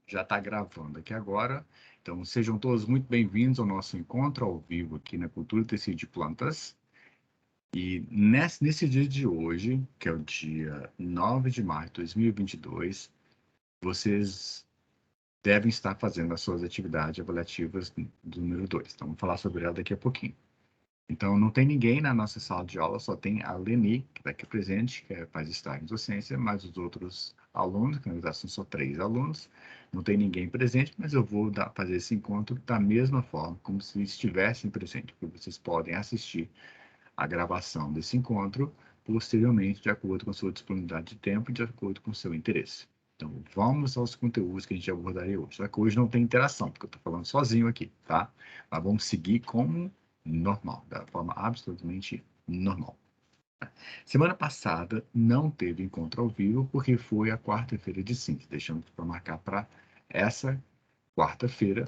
Já está gravando aqui agora. Então, sejam todos muito bem-vindos ao nosso encontro ao vivo aqui na Cultura Tecido de Plantas. E nesse dia de hoje, que é o dia 9 de março de 2022, vocês devem estar fazendo as suas atividades avaliativas do número 2. Então, vamos falar sobre ela daqui a pouquinho. Então, não tem ninguém na nossa sala de aula, só tem a Leni, que está aqui presente, que faz estágio em docência, mas os outros alunos, que na verdade são só 3 alunos, não tem ninguém presente, mas eu vou fazer esse encontro da mesma forma, como se estivessem presentes, porque vocês podem assistir a gravação desse encontro posteriormente, de acordo com a sua disponibilidade de tempo e de acordo com o seu interesse. Então, vamos aos conteúdos que a gente abordaria hoje. Só que hoje não tem interação, porque eu estou falando sozinho aqui, tá? Mas vamos seguir como normal, da forma absolutamente normal. Semana passada não teve encontro ao vivo porque foi a quarta-feira de cinza. Deixamos para marcar para essa quarta-feira.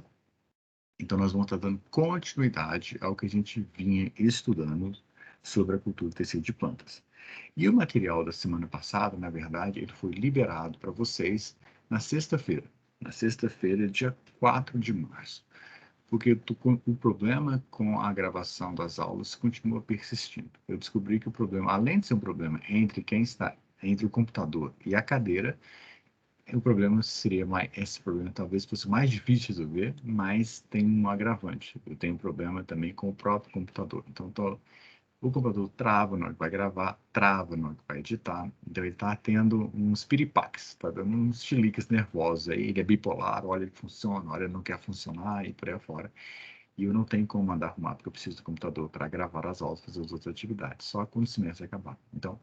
Então, nós vamos estar dando continuidade ao que a gente vinha estudando sobre a cultura tecido de plantas. E o material da semana passada, na verdade, ele foi liberado para vocês na sexta-feira. Na sexta-feira, dia 4 de março. Porque o problema com a gravação das aulas continua persistindo. Eu descobri que o problema, além de ser um problema entre quem está entre o computador e a cadeira, o problema seria mais, esse problema talvez fosse mais difícil de resolver, mas tem um agravante. Eu tenho um problema também com o próprio computador. Então, o computador trava na hora que vai gravar, trava na hora que vai editar. Então, ele está tendo uns piripaques, está dando uns chiliques nervosos aí. Ele é bipolar, olha, ele funciona, olha, ele não quer funcionar e por aí afora. E eu não tenho como mandar arrumar, porque eu preciso do computador para gravar as aulas, fazer as outras atividades, só quando o semestre acabar. Então,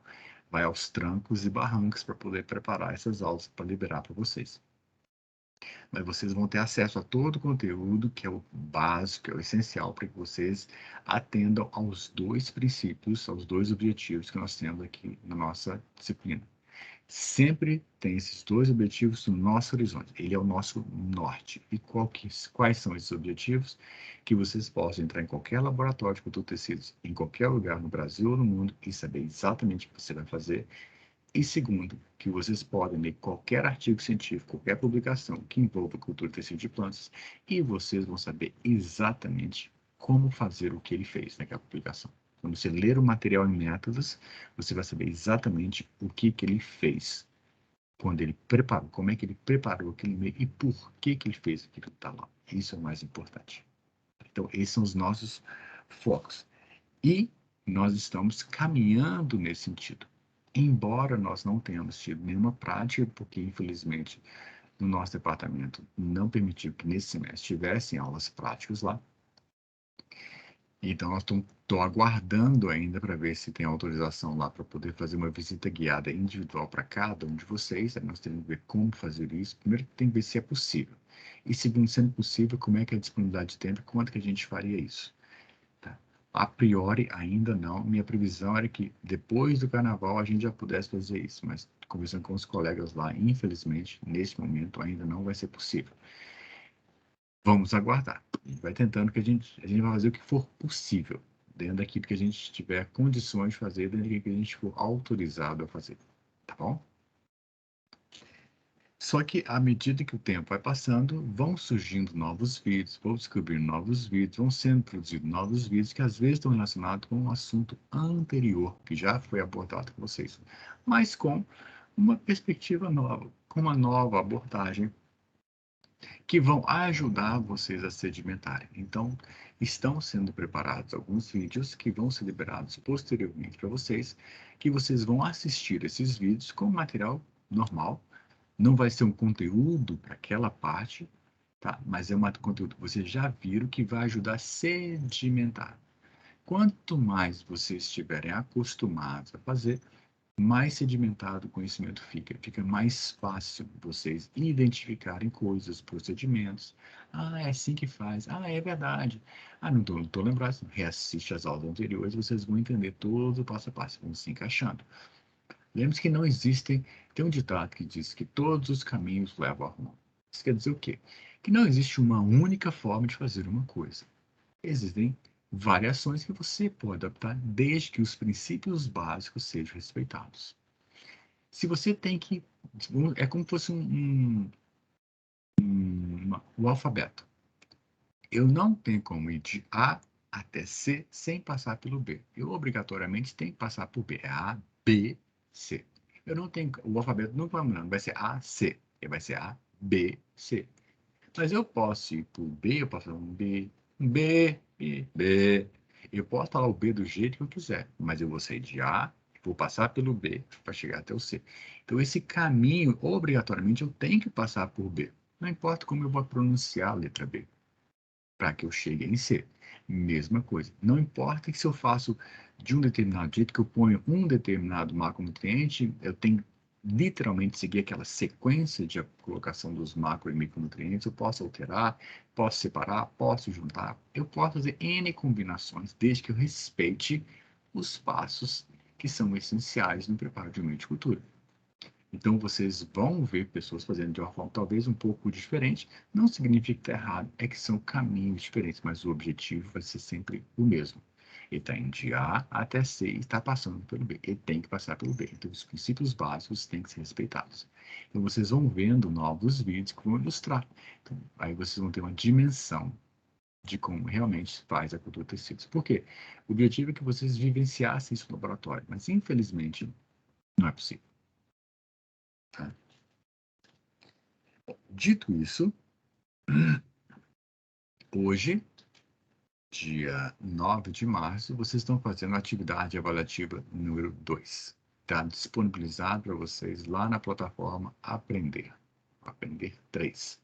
vai aos trancos e barrancos para poder preparar essas aulas para liberar para vocês. Mas vocês vão ter acesso a todo o conteúdo, que é o básico, que é o essencial, para que vocês atendam aos dois princípios, aos dois objetivos que nós temos aqui na nossa disciplina. Sempre tem esses dois objetivos no nosso horizonte. Ele é o nosso norte. E quais são esses objetivos? Que vocês possam entrar em qualquer laboratório de cultura de tecidos, em qualquer lugar no Brasil ou no mundo, e saber exatamente o que você vai fazer. E segundo, que vocês podem ler qualquer artigo científico, qualquer publicação que envolva cultura de tecido de plantas, e vocês vão saber exatamente como fazer o que ele fez naquela publicação. Quando você ler o material em métodos, você vai saber exatamente o que ele fez quando ele preparou, como é que ele preparou aquele meio e por que ele fez aquilo que está lá. Isso é o mais importante. Então, esses são os nossos focos. E nós estamos caminhando nesse sentido. Embora nós não tenhamos tido nenhuma prática, porque infelizmente no nosso departamento não permitiu que nesse semestre tivessem aulas práticas lá. Então, nós estou aguardando ainda para ver se tem autorização lá para poder fazer uma visita guiada individual para cada um de vocês. Aí nós temos que ver como fazer isso. Primeiro, tem que ver se é possível. E segundo, sendo possível, como é que é a disponibilidade de tempo e quanto que a gente faria isso. Tá? A priori, ainda não. Minha previsão era que depois do carnaval a gente já pudesse fazer isso, mas conversando com os colegas lá, infelizmente, nesse momento ainda não vai ser possível. Vamos aguardar. A gente vai tentando que a gente vai fazer o que for possível, dentro daquilo que a gente tiver condições de fazer, dentro daquilo que a gente for autorizado a fazer. Tá bom? Só que, à medida que o tempo vai passando, vão surgindo novos vídeos, vão descobrindo novos vídeos, vão sendo produzidos novos vídeos que às vezes estão relacionados com um assunto anterior, que já foi abordado com vocês, mas com uma perspectiva nova, com uma nova abordagem, que vão ajudar vocês a sedimentarem. Então, estão sendo preparados alguns vídeos que vão ser liberados posteriormente para vocês, que vocês vão assistir esses vídeos com material normal. Não vai ser um conteúdo para aquela parte, tá? Mas é um conteúdo que vocês já viram que vai ajudar a sedimentar. Quanto mais vocês estiverem acostumados a fazer, mais sedimentado o conhecimento fica. Fica mais fácil vocês identificarem coisas, procedimentos. Ah, é assim que faz. Ah, é verdade. Ah, não estou lembrado. Reassiste as aulas anteriores, vocês vão entender todo o passo a passo, vão se encaixando. Lembre-se que não existem. Tem um ditado que diz que todos os caminhos levam a Roma. Isso quer dizer o quê? Que não existe uma única forma de fazer uma coisa. Existem variações que você pode adaptar desde que os princípios básicos sejam respeitados. Se você tem que. É como se fosse chama o alfabeto. Eu não tenho como ir de A até C sem passar pelo B. Eu obrigatoriamente tenho que passar por B. É A, B, C. Eu não tenho, o alfabeto não vai ser A, C. Ele vai ser A, B, C. Mas eu posso ir por B, eu posso falar um B, B, B, B. Eu posso falar o B do jeito que eu quiser, mas eu vou sair de A, vou passar pelo B para chegar até o C. Então, esse caminho, obrigatoriamente, eu tenho que passar por B. Não importa como eu vou pronunciar a letra B, para que eu chegue em C. Mesma coisa. Não importa que se eu faço de um determinado jeito, que eu ponho um determinado macronutriente, eu tenho literalmente seguir aquela sequência de colocação dos macro e micronutrientes, eu posso alterar, posso separar, posso juntar, eu posso fazer N combinações, desde que eu respeite os passos que são essenciais no preparo de uma cultura. Então, vocês vão ver pessoas fazendo de uma forma talvez um pouco diferente. Não significa que está errado, é que são caminhos diferentes, mas o objetivo vai ser sempre o mesmo. Ele está indo de A até C e está passando pelo B. Ele tem que passar pelo B. Então, os princípios básicos têm que ser respeitados. Então, vocês vão vendo novos vídeos que vão ilustrar. Então, aí vocês vão ter uma dimensão de como realmente faz a cultura de tecidos. Por quê? O objetivo é que vocês vivenciassem isso no laboratório, mas infelizmente não é possível. Tá? Dito isso, hoje, dia 9 de março, vocês estão fazendo a atividade avaliativa número 2. Está disponibilizado para vocês lá na plataforma Aprender. Aprender 3.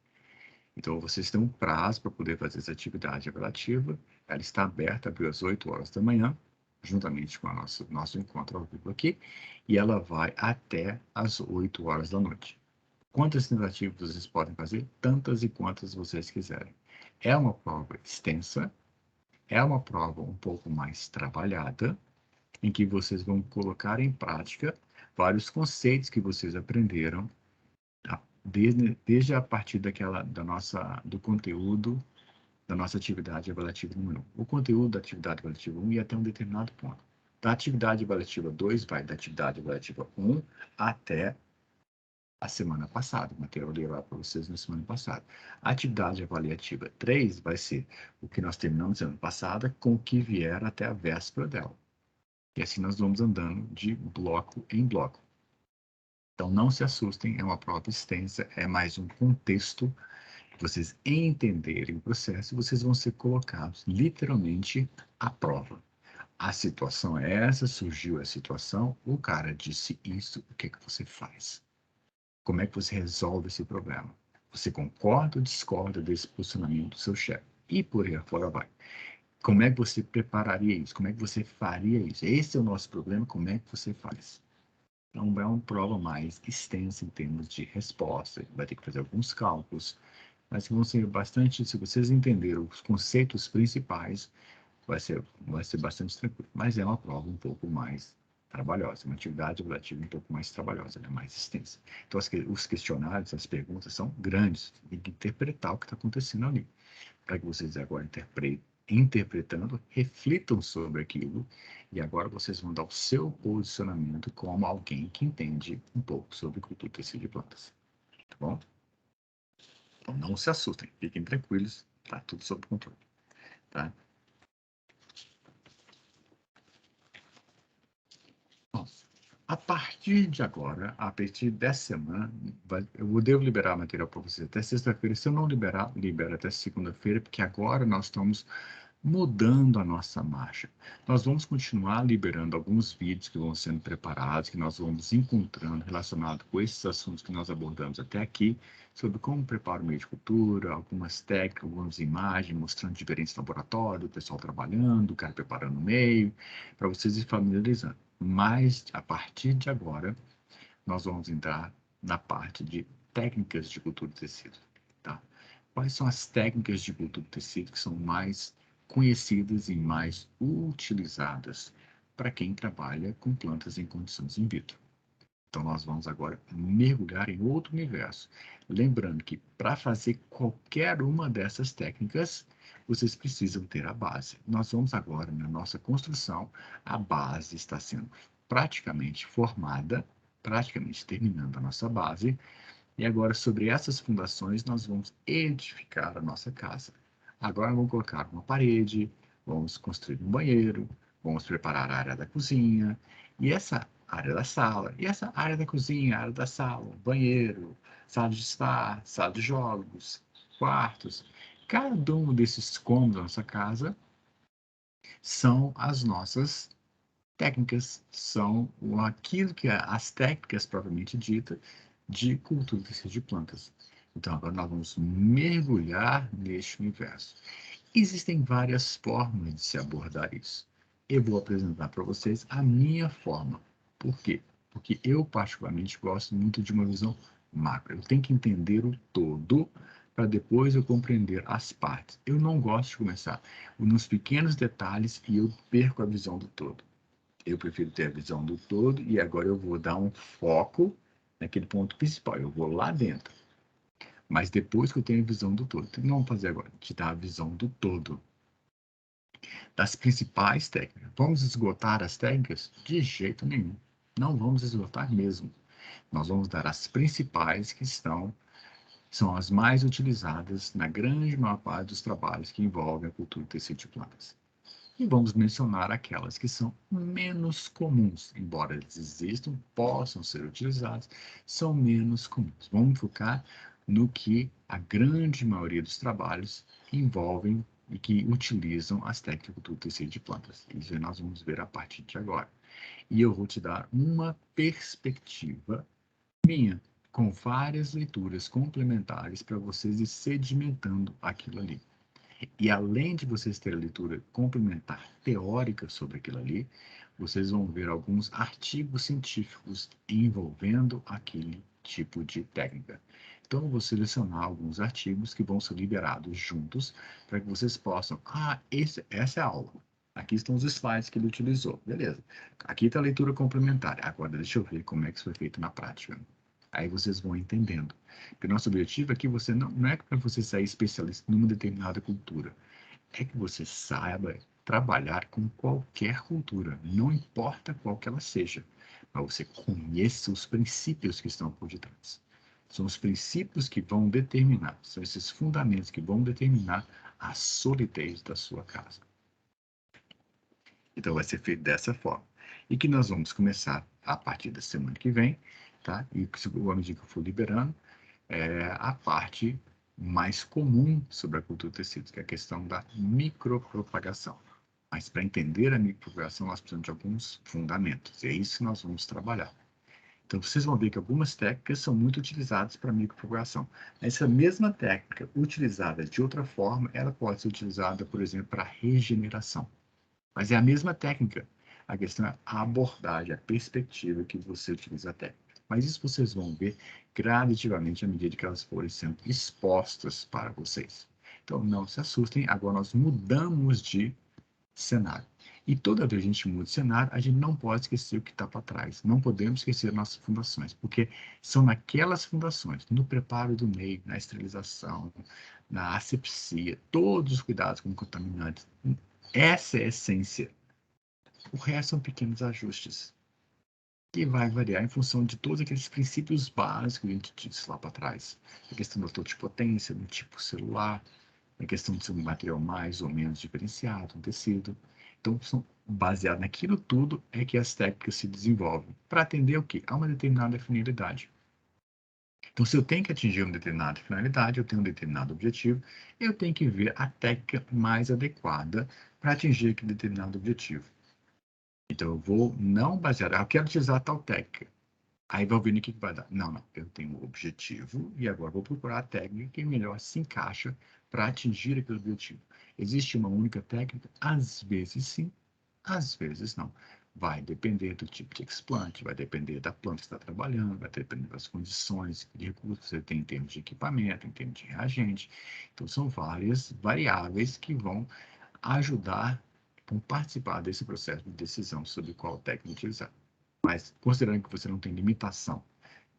Então, vocês têm um prazo para poder fazer essa atividade avaliativa. Ela está aberta, abriu às 8 horas da manhã, juntamente com o nosso encontro ao vivo aqui, e ela vai até às 8 horas da noite. Quantas tentativas vocês podem fazer? Tantas e quantas vocês quiserem. É uma prova extensa, é uma prova um pouco mais trabalhada, em que vocês vão colocar em prática vários conceitos que vocês aprenderam tá? desde a partir do conteúdo da nossa atividade avaliativa número 1. O conteúdo da atividade avaliativa 1 ia até um determinado ponto. Da atividade avaliativa 2 vai da atividade avaliativa 1 até a semana passada, o material eu dei lá para vocês na semana passada. A atividade avaliativa 3 vai ser o que nós terminamos ano passada com o que vier até a véspera dela. E assim nós vamos andando de bloco em bloco. Então não se assustem, é uma prova extensa, é mais um contexto, vocês entenderem o processo, vocês vão ser colocados literalmente à prova. A situação é essa, surgiu a situação, o cara disse isso, o que é que você faz? Como é que você resolve esse problema? Você concorda ou discorda desse posicionamento do seu chefe? E por aí afora vai. Como é que você prepararia isso? Como é que você faria isso? Esse é o nosso problema, como é que você faz? Então, é uma prova mais extensa em termos de resposta. Vai ter que fazer alguns cálculos, mas vão ser bastante, se vocês entenderam os conceitos principais, vai ser bastante tranquilo. Mas é uma prova um pouco mais trabalhosa, uma atividade avaliativa um pouco mais trabalhosa, né? Mais extensa. Então, os questionários, as perguntas são grandes, tem que interpretar o que está acontecendo ali, para que vocês agora interpretando, reflitam sobre aquilo, e agora vocês vão dar o seu posicionamento como alguém que entende um pouco sobre cultura, tecido e plantas. Tá bom? Então, não se assustem, fiquem tranquilos, tá tudo sob controle, tá? Bom, a partir de agora, a partir dessa semana, eu devo liberar material para vocês até sexta-feira. Se eu não liberar, libera até segunda-feira, porque agora nós estamos mudando a nossa marcha. Nós vamos continuar liberando alguns vídeos que vão sendo preparados, que nós vamos encontrando relacionado com esses assuntos que nós abordamos até aqui, sobre como preparar o meio de cultura, algumas técnicas, algumas imagens, mostrando diferentes laboratórios, o pessoal trabalhando, o cara preparando o meio, para vocês se familiarizando. Mas, a partir de agora, nós vamos entrar na parte de técnicas de cultura de tecido, tá? Quais são as técnicas de cultura de tecido que são mais conhecidas e mais utilizadas para quem trabalha com plantas em condições in vitro? Então, nós vamos agora mergulhar em outro universo. Lembrando que para fazer qualquer uma dessas técnicas, vocês precisam ter a base. Nós vamos agora, na nossa construção, a base está sendo praticamente formada, praticamente terminando a nossa base, E agora, sobre essas fundações, nós vamos edificar a nossa casa. Agora, vamos colocar uma parede, vamos construir um banheiro, vamos preparar a área da cozinha, e essa área da sala, e essa área da cozinha, área da sala, banheiro, sala de estar, sala de jogos, quartos. Cada um desses cômodos da nossa casa são as nossas técnicas, são aquilo que as técnicas propriamente dita de cultura de plantas. Então, agora nós vamos mergulhar neste universo. Existem várias formas de se abordar isso. Eu vou apresentar para vocês a minha forma. Por quê? Porque eu, particularmente, gosto muito de uma visão macro. Eu tenho que entender o todo para depois eu compreender as partes. Eu não gosto de começar nos pequenos detalhes e eu perco a visão do todo. Eu prefiro ter a visão do todo e agora eu vou dar um foco naquele ponto principal. Eu vou lá dentro. Mas depois que eu tenho a visão do todo, o que nós vamos fazer agora? Te dar a visão do todo, das principais técnicas. Vamos esgotar as técnicas? De jeito nenhum. Não vamos esgotar mesmo. Nós vamos dar as principais que são as mais utilizadas na grande maior parte dos trabalhos que envolvem a cultura de tecido de plantas. E vamos mencionar aquelas que são menos comuns, embora eles existam, possam ser utilizados, são menos comuns. Vamos focar no que a grande maioria dos trabalhos envolvem e que utilizam as técnicas do tecido de plantas. Isso nós vamos ver a partir de agora. E eu vou te dar uma perspectiva minha, com várias leituras complementares para vocês ir sedimentando aquilo ali. E além de vocês terem a leitura complementar teórica sobre aquilo ali, vocês vão ver alguns artigos científicos envolvendo aquele tipo de técnica. Então, eu vou selecionar alguns artigos que vão ser liberados juntos para que vocês possam. Essa é a aula. Aqui estão os slides que ele utilizou. Beleza. Aqui está a leitura complementar. Agora, deixa eu ver como é que isso foi feito na prática. Aí vocês vão entendendo. Porque o nosso objetivo aqui você não é para você sair especialista numa determinada cultura. É que você saiba trabalhar com qualquer cultura, não importa qual que ela seja. Mas você conheça os princípios que estão por detrás. São os princípios que vão determinar, são esses fundamentos que vão determinar a solidez da sua casa. Então vai ser feito dessa forma. E que nós vamos começar a partir da semana que vem, tá? E à medida que eu for liberando, a parte mais comum sobre a cultura de tecidos, que é a questão da micropropagação. Mas para entender a micropropagação, nós precisamos de alguns fundamentos. E é isso que nós vamos trabalhar. Então, vocês vão ver que algumas técnicas são muito utilizadas para micropropagação. Essa mesma técnica, utilizada de outra forma, ela pode ser utilizada, por exemplo, para regeneração. Mas é a mesma técnica. A questão é a abordagem, a perspectiva que você utiliza a técnica. Mas isso vocês vão ver gradativamente à medida que elas forem sendo expostas para vocês. Então, não se assustem, agora nós mudamos de cenário. E toda vez que a gente muda de cenário, a gente não pode esquecer o que está para trás. Não podemos esquecer nossas fundações, porque são naquelas fundações, no preparo do meio, na esterilização, na asepsia, todos os cuidados com contaminantes. Essa é a essência. O resto são pequenos ajustes que vai variar em função de todos aqueles princípios básicos que a gente disse lá para trás. A questão da totipotência, do tipo celular, a questão de ser um material mais ou menos diferenciado, um tecido. Então, baseado naquilo tudo é que as técnicas se desenvolvem para atender o quê? A uma determinada finalidade. Então, se eu tenho que atingir uma determinada finalidade, eu tenho um determinado objetivo, eu tenho que ver a técnica mais adequada para atingir aquele determinado objetivo. Então, eu vou não basear, eu quero utilizar tal técnica. Aí vai vendo o que vai dar. Não, não, eu tenho um objetivo e agora vou procurar a técnica que melhor se encaixa para atingir aquele objetivo. Existe uma única técnica? Às vezes sim, às vezes não. Vai depender do tipo de explante, vai depender da planta que você está trabalhando, vai depender das condições de recursos que você tem em termos de equipamento, em termos de reagente. Então, são várias variáveis que vão ajudar a participar desse processo de decisão sobre qual técnica utilizar. Mas, considerando que você não tem limitação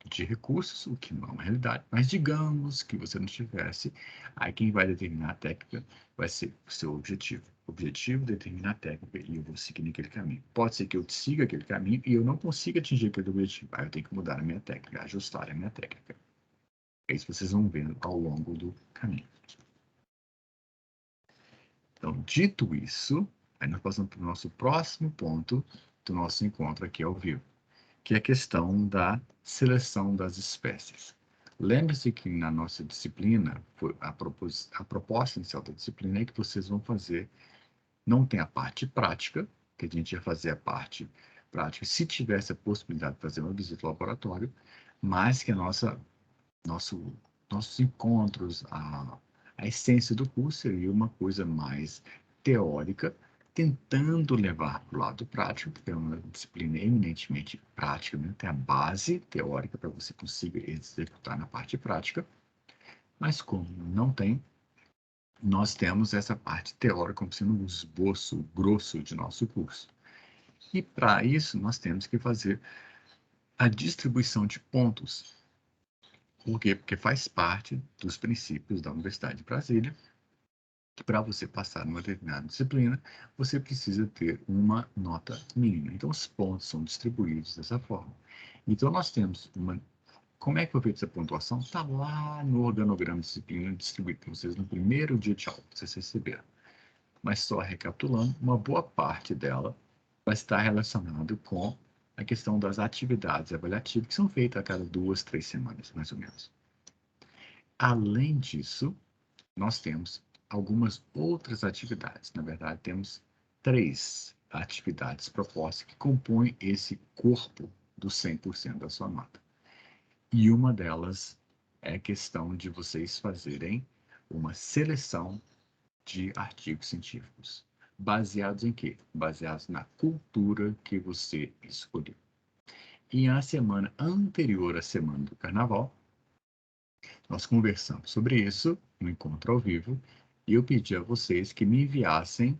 de recursos, o que não é uma realidade, mas digamos que você não tivesse, aí quem vai determinar a técnica vai ser o seu objetivo. O objetivo determina a técnica e eu vou seguir naquele caminho. Pode ser que eu siga aquele caminho e eu não consiga atingir aquele objetivo. Aí eu tenho que mudar a minha técnica, ajustar a minha técnica. Isso vocês vão ver ao longo do caminho. Então, dito isso, aí nós passamos para o nosso próximo ponto do nosso encontro aqui ao vivo, que é a questão da seleção das espécies. Lembre-se que na nossa disciplina, a proposta inicial da disciplina é que vocês vão fazer, não tem a parte prática, que a gente ia fazer a parte prática se tivesse a possibilidade de fazer uma visita ao laboratório, mas que nossos encontros, a essência do curso seria uma coisa mais teórica, tentando levar para o lado prático, porque é uma disciplina eminentemente prática, né? Tem a base teórica para você conseguir executar na parte prática, mas como não tem, nós temos essa parte teórica como sendo um esboço grosso de nosso curso. E para isso, nós temos que fazer a distribuição de pontos. Por quê? Porque faz parte dos princípios da Universidade de Brasília, que para você passar numa determinada disciplina, você precisa ter uma nota mínima. Então, os pontos são distribuídos dessa forma. Então, nós temos uma... Como é que foi feita essa pontuação? Está lá no organograma de disciplina distribuído para vocês no primeiro dia de aula, que vocês receberam. Mas só recapitulando, uma boa parte dela vai estar relacionada com a questão das atividades avaliativas que são feitas a cada 2, 3 semanas, mais ou menos. Além disso, nós temos algumas outras atividades. Na verdade, temos 3 atividades propostas que compõem esse corpo dos 100% da sua nota. E uma delas é a questão de vocês fazerem uma seleção de artigos científicos. Baseados em quê? Baseados na cultura que você escolheu. E na semana anterior à semana do Carnaval, nós conversamos sobre isso no encontro ao vivo e eu pedi a vocês que me enviassem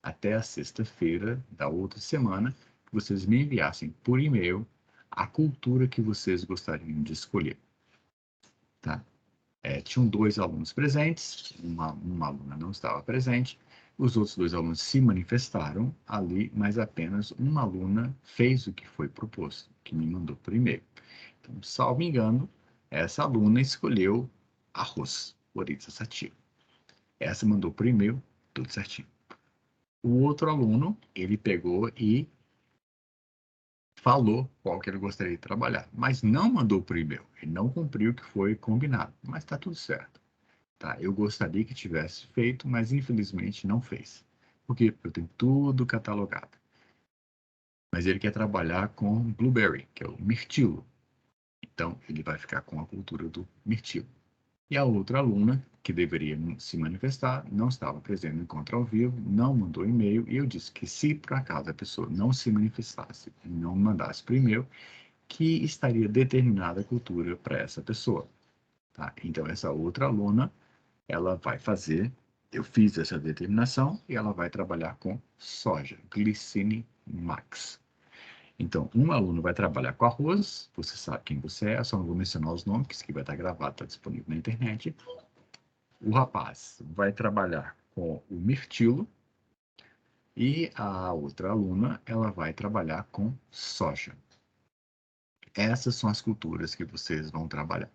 até a sexta-feira da outra semana, que vocês me enviassem por e-mail a cultura que vocês gostariam de escolher. Tá? Tinham 2 alunos presentes, uma aluna não estava presente, os outros 2 alunos se manifestaram ali, mas apenas uma aluna fez o que foi proposto, que me mandou por e-mail. Então, salvo engano, essa aluna escolheu arroz, Oryza sativa. Essa mandou por e-mail, tudo certinho. O outro aluno, ele pegou e falou qual que ele gostaria de trabalhar, mas não mandou por e-mail. Ele não cumpriu o que foi combinado, mas está tudo certo. Tá? Eu gostaria que tivesse feito, mas infelizmente não fez. Por quê? Porque eu tenho tudo catalogado. Mas ele quer trabalhar com blueberry, que é o mirtilo. Então, ele vai ficar com a cultura do mirtilo. E a outra aluna, que deveria se manifestar, não estava presente no encontro ao vivo, não mandou e-mail, e eu disse que se por acaso a pessoa não se manifestasse e não mandasse por e-mail, que estaria determinada a cultura para essa pessoa. Tá? Então, essa outra aluna, ela vai fazer, eu fiz essa determinação, e ela vai trabalhar com soja, Glycine Max. Então, um aluno vai trabalhar com arroz, você sabe quem você é, só não vou mencionar os nomes, que isso aqui vai estar gravado, está disponível na internet. O rapaz vai trabalhar com o mirtilo e a outra aluna, ela vai trabalhar com soja. Essas são as culturas que vocês vão trabalhar.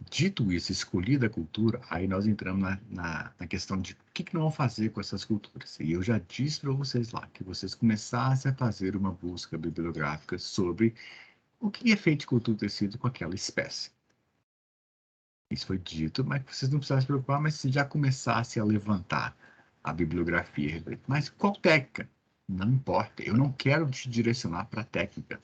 Dito isso, escolhida a cultura, aí nós entramos na questão de o que nós vamos fazer com essas culturas. E eu já disse para vocês lá, que vocês começassem a fazer uma busca bibliográfica sobre o que é feito de cultura de tecido com aquela espécie. Isso foi dito, mas vocês não precisam se preocupar, mas se já começasse a levantar a bibliografia, mas qual técnica? Não importa, eu não quero te direcionar para a técnica.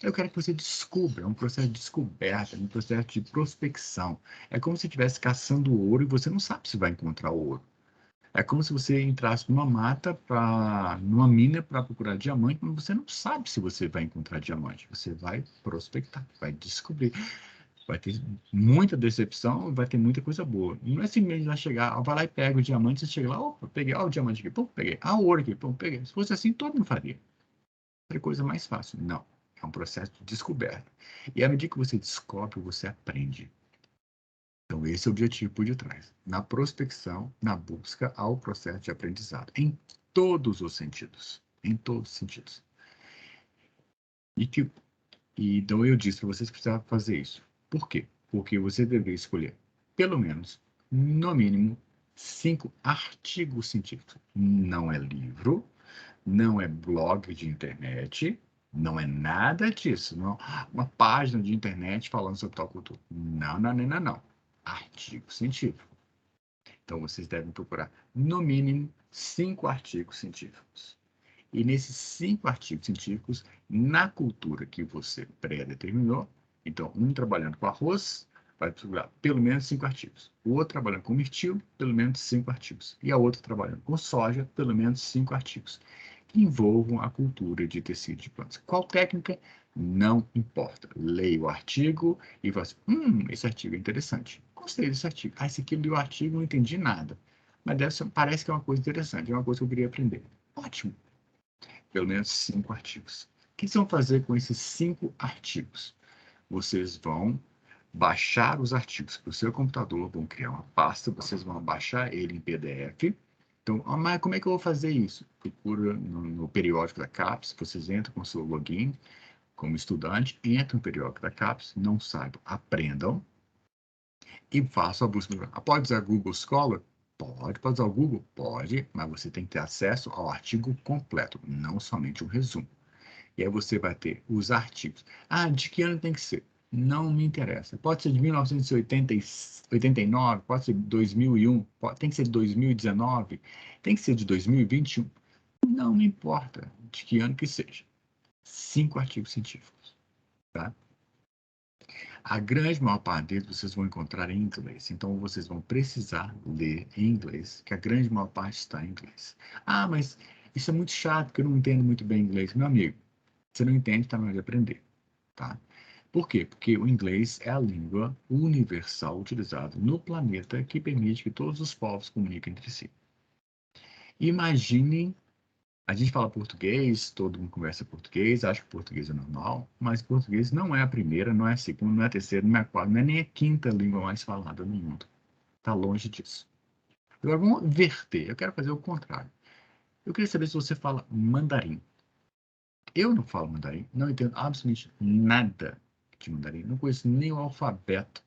Eu quero que você descubra, é um processo de descoberta, é um processo de prospecção. É como se estivesse caçando ouro e você não sabe se vai encontrar ouro. É como se você entrasse numa mata, numa mina para procurar diamante, mas você não sabe se você vai encontrar diamante. Você vai prospectar, vai descobrir. Vai ter muita decepção, vai ter muita coisa boa. Não é simplesmente vai chegar, vai lá e pega o diamante, você chega lá, opa, peguei, ó, o diamante aqui, pum, peguei, o ouro aqui, pum, peguei. Se fosse assim, todo mundo faria. Outra coisa mais fácil. Não. É um processo de descoberta. E à medida que você descobre, você aprende. Então, esse é o objetivo por detrás. Na prospecção, na busca ao processo de aprendizado. Em todos os sentidos. Em todos os sentidos. Então, eu disse para vocês que precisavam fazer isso. Por quê? Porque você deveria escolher, pelo menos, no mínimo, 5 artigos científicos. Não é livro, não é blog de internet, não é nada disso. Não, uma página de internet falando sobre tal cultura. Não, não, não, não, não. Artigo científico. Então, vocês devem procurar, no mínimo, 5 artigos científicos. E nesses 5 artigos científicos, na cultura que você pré-determinou, então, um trabalhando com arroz, vai procurar pelo menos 5 artigos. O outro trabalhando com mirtilo, pelo menos 5 artigos. E a outra trabalhando com soja, pelo menos 5 artigos. Que envolvam a cultura de tecido de plantas. Qual técnica? Não importa. Leia o artigo e fala assim, esse artigo é interessante. Gostei desse artigo. Esse aqui eu li o artigo, não entendi nada. Mas parece que é uma coisa interessante, é uma coisa que eu queria aprender. Ótimo. Pelo menos 5 artigos. O que vocês vão fazer com esses 5 artigos? Vocês vão baixar os artigos para o seu computador, vão criar uma pasta, vocês vão baixar ele em PDF. Então, mas como é que eu vou fazer isso? Procura no periódico da CAPES, vocês entram com o seu login como estudante, entram no periódico da CAPES, não saibam, aprendam e façam a busca. Pode usar Google Scholar? Pode usar o Google? Pode, mas você tem que ter acesso ao artigo completo, não somente um resumo. E aí você vai ter os artigos. De que ano tem que ser? Não me interessa. Pode ser de 1989, pode ser de 2001, tem que ser de 2019, tem que ser de 2021. Não me importa de que ano que seja. 5 artigos científicos, tá? A grande maior parte deles vocês vão encontrar em inglês. Então, vocês vão precisar ler em inglês, que a grande maior parte está em inglês. Mas isso é muito chato, porque eu não entendo muito bem inglês. Meu amigo, você não entende, está na hora de aprender, tá? Por quê? Porque o inglês é a língua universal utilizada no planeta que permite que todos os povos comuniquem entre si. Imaginem, a gente fala português, todo mundo conversa português, acha que português é normal, mas português não é a primeira, não é a segunda, não é a terceira, não é a quarta, não é nem a quinta língua mais falada no mundo. Está longe disso. Agora vamos inverter, eu quero fazer o contrário. Eu queria saber se você fala mandarim. Eu não falo mandarim, não entendo absolutamente nada de mandarim, não conheço nem o alfabeto.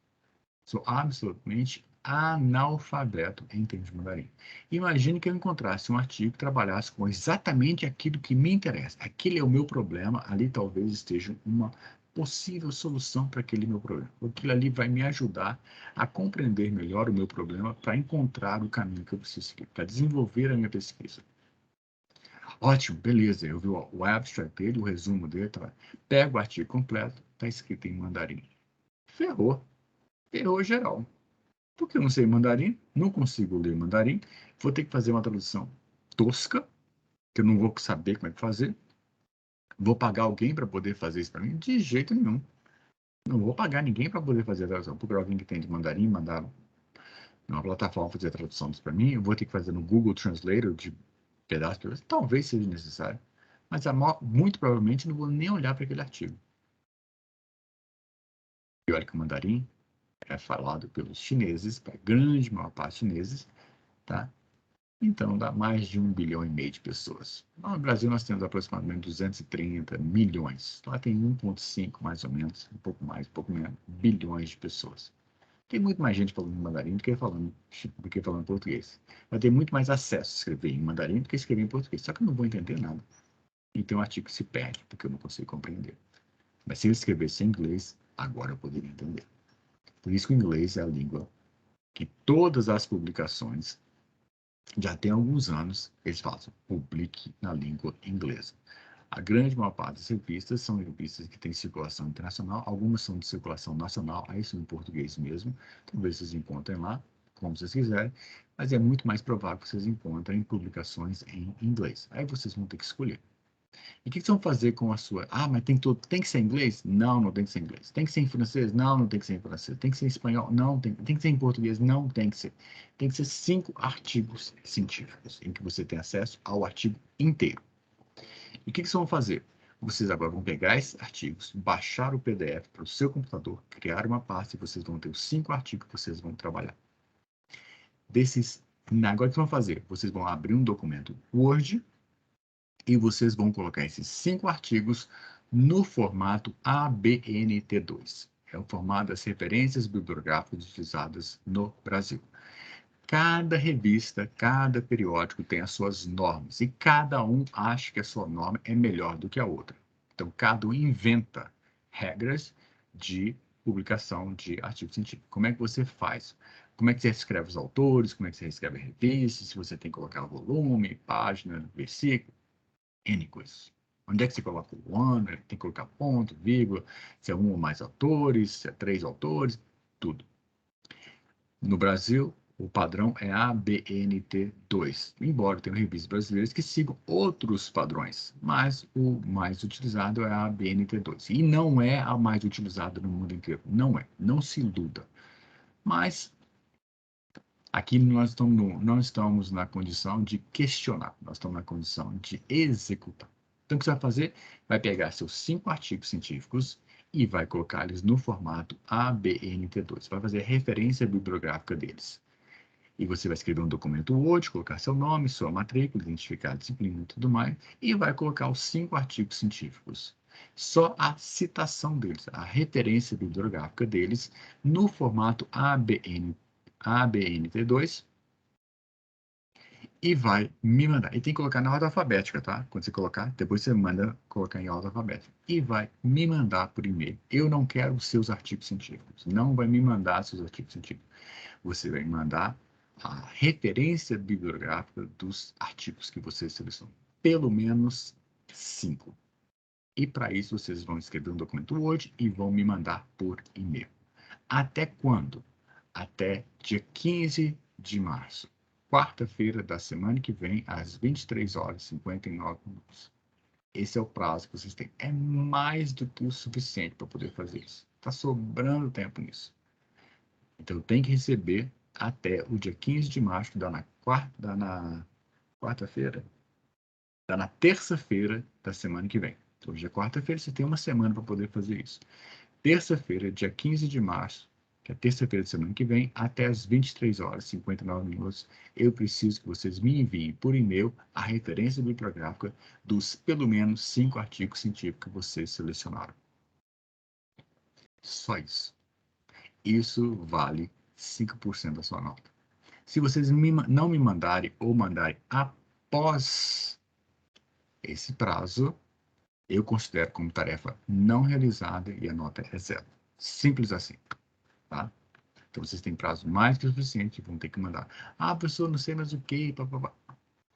Sou absolutamente analfabeto em termos de mandarim. Imagine que eu encontrasse um artigo que trabalhasse com exatamente aquilo que me interessa. Aquele é o meu problema, ali talvez esteja uma possível solução para aquele meu problema. Aquilo ali vai me ajudar a compreender melhor o meu problema para encontrar o caminho que eu preciso seguir, para desenvolver a minha pesquisa. Ótimo, beleza. Eu vi o abstract dele, o resumo dele. Tá. Pego o artigo completo, está escrito em mandarim. Ferrou. Ferrou geral. Porque eu não sei mandarim, não consigo ler mandarim, vou ter que fazer uma tradução tosca, que eu não vou saber como é que fazer. Vou pagar alguém para poder fazer isso para mim? De jeito nenhum. Não vou pagar ninguém para poder fazer a tradução. Porque alguém que tem de mandarim, mandar numa plataforma fazer a tradução para mim, eu vou ter que fazer no Google Translator de pedaço por pedaço. Talvez seja necessário, mas muito provavelmente não vou nem olhar para aquele artigo. E olha que o mandarim é falado pelos chineses, para a grande maior parte chineses, tá? Então, dá mais de 1,5 bilhão de pessoas. No Brasil, nós temos aproximadamente 230 milhões. Lá tem 1,5, mais ou menos, um pouco mais, um pouco menos, bilhões de pessoas. Tem muito mais gente falando mandarim do que falando português. Vai ter muito mais acesso a escrever em mandarim do que escrever em português. Só que eu não vou entender nada. Então, o artigo se perde, porque eu não consigo compreender. Mas se eu escrevesse em inglês, agora eu poderia entender. Por isso que o inglês é a língua que todas as publicações já tem alguns anos, eles falam, publique na língua inglesa. A grande maior parte das revistas são revistas que têm circulação internacional, algumas são de circulação nacional, aí são em português mesmo, talvez vocês encontrem lá, como vocês quiserem, mas é muito mais provável que vocês encontrem publicações em inglês. Aí vocês vão ter que escolher. E o que vocês vão fazer com a sua? Mas tem que ser em inglês? Não, não tem que ser em inglês. Tem que ser em francês? Não, não tem que ser em francês. Tem que ser em espanhol? Não, tem que ser em português? Não, tem que ser. Tem que ser 5 artigos científicos em que você tem acesso ao artigo inteiro. E o que vocês vão fazer? Vocês agora vão pegar esses artigos, baixar o PDF para o seu computador, criar uma pasta e vocês vão ter os 5 artigos que vocês vão trabalhar. Agora o que vocês vão fazer? Vocês vão abrir um documento Word e vocês vão colocar esses 5 artigos no formato ABNT2. é o formato das referências bibliográficas utilizadas no Brasil. Cada revista, cada periódico tem as suas normas e cada um acha que a sua norma é melhor do que a outra. Então, cada um inventa regras de publicação de artigo científico. Como é que você faz? Como é que você escreve os autores? Como é que você escreve a revista? Se você tem que colocar volume, página, versículo, N coisas. Onde é que você coloca o ano? Tem que colocar ponto, vírgula, se é um ou mais autores, se é 3 autores, tudo. No Brasil, o padrão é ABNT2, embora tenham revistas brasileiras que sigam outros padrões, mas o mais utilizado é a ABNT2. E não é a mais utilizada no mundo inteiro, não é, não se iluda. Mas aqui nós não estamos na condição de questionar, nós estamos na condição de executar. Então, o que você vai fazer? Vai pegar seus 5 artigos científicos e vai colocar eles no formato ABNT2. Vai fazer a referência bibliográfica deles. E você vai escrever um documento Word, colocar seu nome, sua matrícula, identificar a disciplina e tudo mais, e vai colocar os 5 artigos científicos. Só a citação deles, a referência bibliográfica deles, no formato ABNT2, e vai me mandar. E tem que colocar na ordem alfabética, tá? Quando você colocar, depois você manda colocar em ordem alfabética. E vai me mandar por e-mail. Eu não quero os seus artigos científicos. Não vai me mandar seus artigos científicos. Você vai mandar a referência bibliográfica dos artigos que você selecionou. Pelo menos 5. E para isso vocês vão escrever um documento Word e vão me mandar por e-mail. Até quando? Até dia 15 de março. Quarta-feira da semana que vem, às 23 horas e 59 minutos. Esse é o prazo que vocês têm. É mais do que o suficiente para poder fazer isso. Está sobrando tempo nisso. Então, tem que receber até o dia 15 de março, que dá na quarta-feira, dá na terça-feira da semana que vem. Então, hoje é quarta-feira, você tem uma semana para poder fazer isso. Terça-feira, dia 15 de março, que é terça-feira da semana que vem, até as 23 horas e 59 minutos, eu preciso que vocês me enviem por e-mail a referência bibliográfica dos pelo menos 5 artigos científicos que vocês selecionaram. Só isso. Isso vale 5% da sua nota. Se vocês não me mandarem ou mandarem após esse prazo, eu considero como tarefa não realizada e a nota é 0. Simples assim, tá? Então, vocês têm prazo mais que o suficiente, vão ter que mandar. Ah, professor, não sei mais o que, papapá.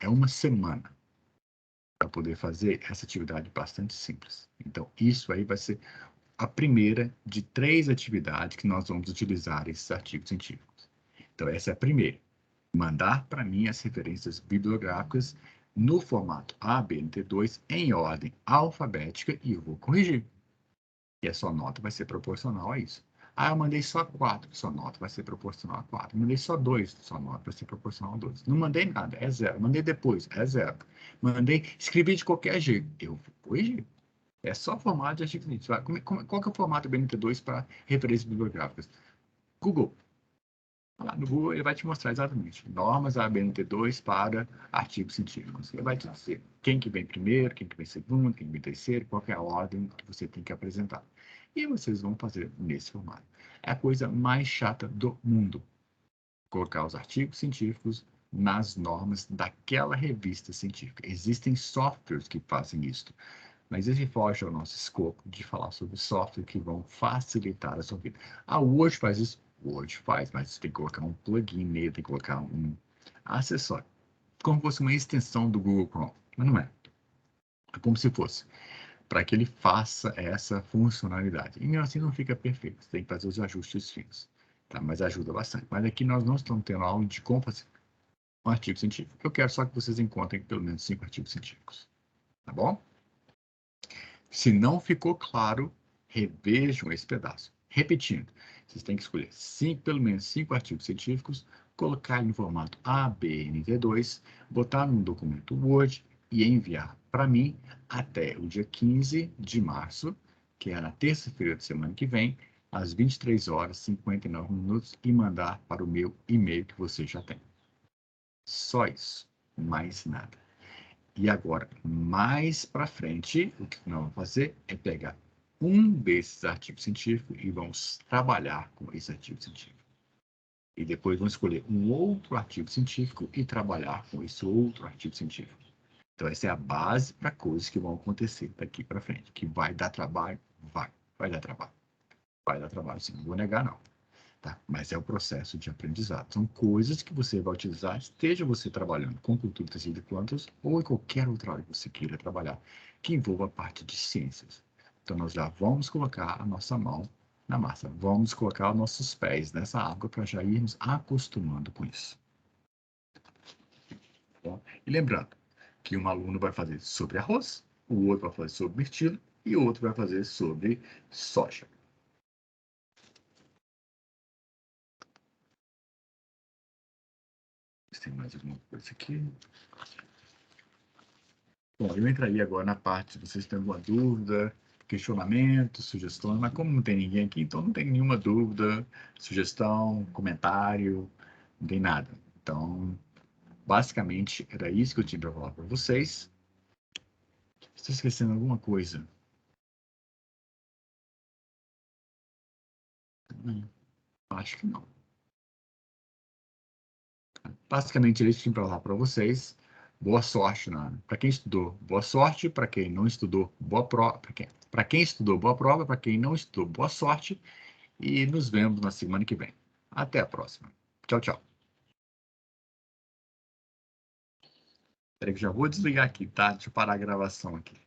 É uma semana para poder fazer essa atividade bastante simples. Então, isso aí vai ser a primeira de 3 atividades que nós vamos utilizar esses artigos científicos. Então, essa é a primeira. Mandar para mim as referências bibliográficas no formato ABNT2 em ordem alfabética e eu vou corrigir. E a sua nota vai ser proporcional a isso. Ah, eu mandei só 4, sua nota vai ser proporcional a 4. Mandei só 2, sua nota vai ser proporcional a 2. Não mandei nada, é 0. Mandei depois, é 0. Mandei, escrevi de qualquer jeito, eu vou corrigir. É só formato de artigo científico. Qual que é o formato BNT2 para referências bibliográficas? Google. Lá no Google ele vai te mostrar exatamente normas ABNT2 para artigos científicos. Ele vai te dizer quem que vem primeiro, quem que vem segundo, quem que vem terceiro, qual é a ordem que você tem que apresentar. E vocês vão fazer nesse formato. É a coisa mais chata do mundo. Colocar os artigos científicos nas normas daquela revista científica. Existem softwares que fazem isso, mas esse foge ao nosso escopo de falar sobre softwares que vão facilitar a sua vida. A Word faz isso? Word faz, mas você tem que colocar um plugin nele, tem que colocar um acessório. Como se fosse uma extensão do Google Chrome, mas não é. É como se fosse, para que ele faça essa funcionalidade. E mesmo assim não fica perfeito, você tem que fazer os ajustes finos. Tá? Mas ajuda bastante. Mas aqui nós não estamos tendo aula de como fazer um artigo científico. Eu quero só que vocês encontrem pelo menos 5 artigos científicos. Tá bom? Se não ficou claro, revejam esse pedaço. Repetindo, vocês têm que escolher pelo menos 5 artigos científicos, colocar no formato ABNT2, botar num documento Word e enviar para mim até o dia 15 de março, que é na terça-feira da semana que vem, às 23 horas e 59 minutos, e mandar para o meu e-mail que você já tem. Só isso, mais nada. E agora, mais para frente, o que nós vamos fazer é pegar um desses artigos científicos e vamos trabalhar com esse artigo científico. E depois vamos escolher um outro artigo científico e trabalhar com esse outro artigo científico. Então, essa é a base para coisas que vão acontecer daqui para frente. Que vai dar trabalho? Vai dar trabalho. Vai dar trabalho, sim, não vou negar, não. Tá? Mas é o processo de aprendizado. São coisas que você vai utilizar, esteja você trabalhando com cultura, tecido e plantas, ou em qualquer outra área que você queira trabalhar, que envolva a parte de ciências. Então, nós já vamos colocar a nossa mão na massa. Vamos colocar os nossos pés nessa água para já irmos acostumando com isso. Bom, e lembrando que um aluno vai fazer sobre arroz, o outro vai fazer sobre mirtilo e o outro vai fazer sobre soja. Tem mais alguma coisa aqui? Bom, eu entraria agora na parte, se vocês têm alguma dúvida, questionamento, sugestão, mas como não tem ninguém aqui, então não tem nenhuma dúvida, sugestão, comentário, não tem nada. Então, basicamente, era isso que eu tinha para falar para vocês. Estou esquecendo alguma coisa? Acho que não. Basicamente, eles tinham para falar para vocês. Boa sorte para quem estudou. Boa sorte para quem não estudou. Boa prova para quem estudou. Boa prova para quem não estudou. Boa sorte e nos vemos na semana que vem. Até a próxima. Tchau, tchau. Peraí que já vou desligar aqui, tá? Deixa eu parar a gravação aqui.